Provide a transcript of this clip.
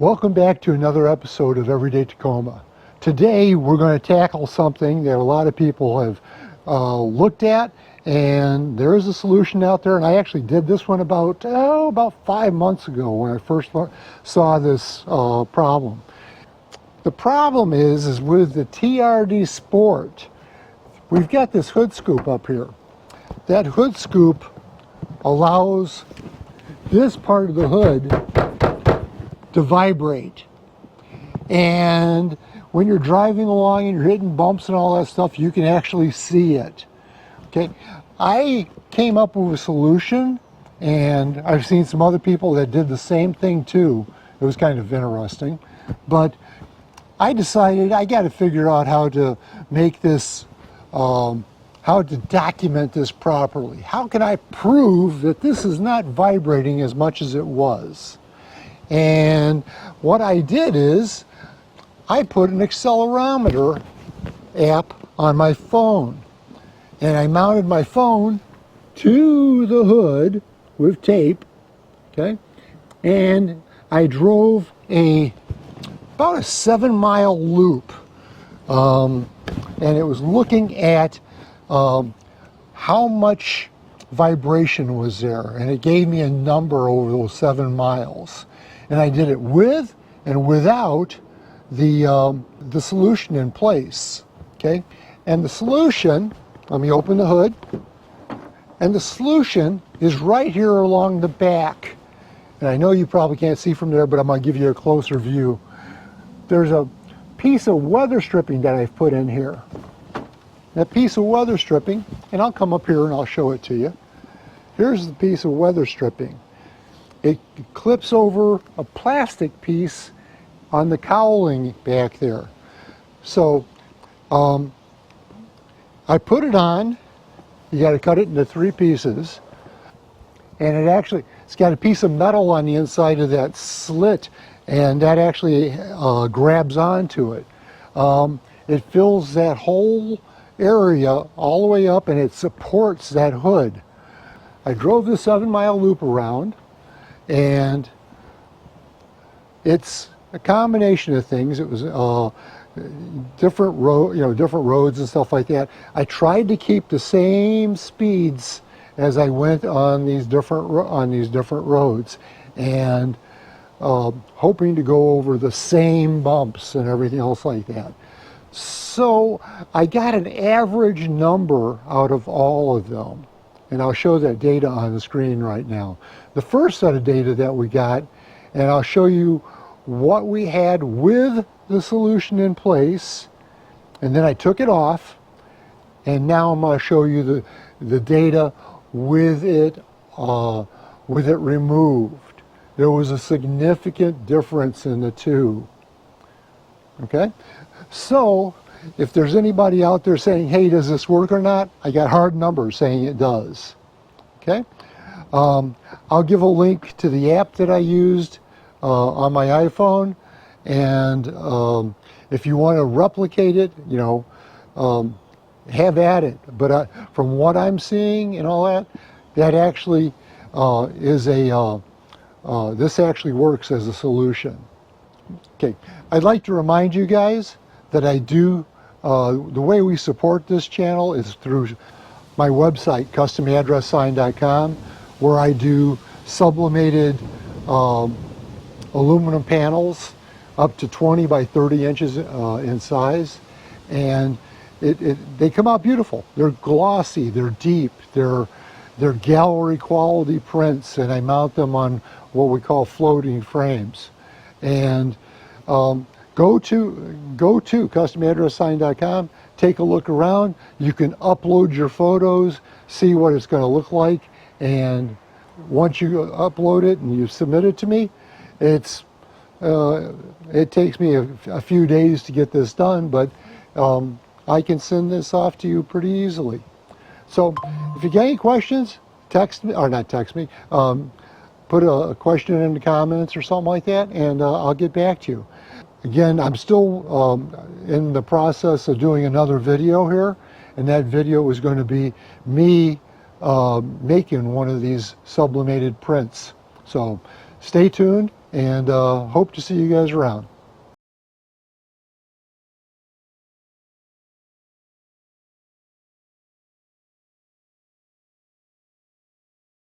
Welcome back to another episode of Everyday Tacoma. Today we're going to tackle something that a lot of people have looked at, and there is a solution out there. And I actually did this one about 5 months ago when I first saw this problem. The problem is with the TRD Sport, we've got this hood scoop up here. That hood scoop allows this part of the hood to vibrate, and when you're driving along and you're hitting bumps and all that stuff, you can actually see it. Okay, I came up with a solution, and I've seen some other people that did the same thing too. It was kind of interesting, but I decided I got to figure out how to make this, how to document this properly. How can I prove that this is not vibrating as much as it was? And what I did is I put an accelerometer app on my phone, and I mounted my phone to the hood with tape, okay, and I drove about a 7-mile loop, and it was looking at how much vibration was there, and it gave me a number over those 7 miles. And I did it with and without the solution in place, okay? And the solution, let me open the hood, and the solution is right here along the back. And I know you probably can't see from there, but I'm going to give you a closer view. There's a piece of weather stripping that I've put in here. That piece of weather stripping, and I'll come up here and I'll show it to you. Here's the piece of weather stripping. It clips over a plastic piece on the cowling back there. So I put it on. You got to cut it into 3 pieces, and it's got a piece of metal on the inside of that slit, and that actually grabs onto it. It fills that whole area all the way up, and it supports that hood. I drove the 7-mile loop around, and it's a combination of things. It was different roads and stuff like that. I tried to keep the same speeds as I went on these different roads, and hoping to go over the same bumps and everything else like that. So I got an average number out of all of them, and I'll show that data on the screen right now. The first set of data that we got, and I'll show you what we had with the solution in place, and then I took it off, and now I'm going to show you the data with it removed. There was a significant difference in the two. Okay, so if there's anybody out there saying, hey, does this work or not, I got hard numbers saying it does. Okay, I'll give a link to the app that I used on my iPhone, and if you want to replicate it, have at it. But from what I'm seeing and all that, that actually this actually works as a solution. Okay, I'd like to remind you guys that I do, the way we support this channel is through my website, customaddresssign.com, where I do sublimated aluminum panels up to 20 by 30 inches in size, and they come out beautiful. They're glossy, they're deep, they're gallery quality prints, and I mount them on what we call floating frames. And go to customaddresssign.com, take a look around. You can upload your photos, see what it's going to look like, and once you upload it and you submit it to me, it takes me a few days to get this done, but I can send this off to you pretty easily. So if you get any questions, text me, or not text me, put a question in the comments or something like that, and I'll get back to you. Again, I'm still in the process of doing another video here, and that video is going to be me making one of these sublimated prints. So stay tuned, and hope to see you guys around.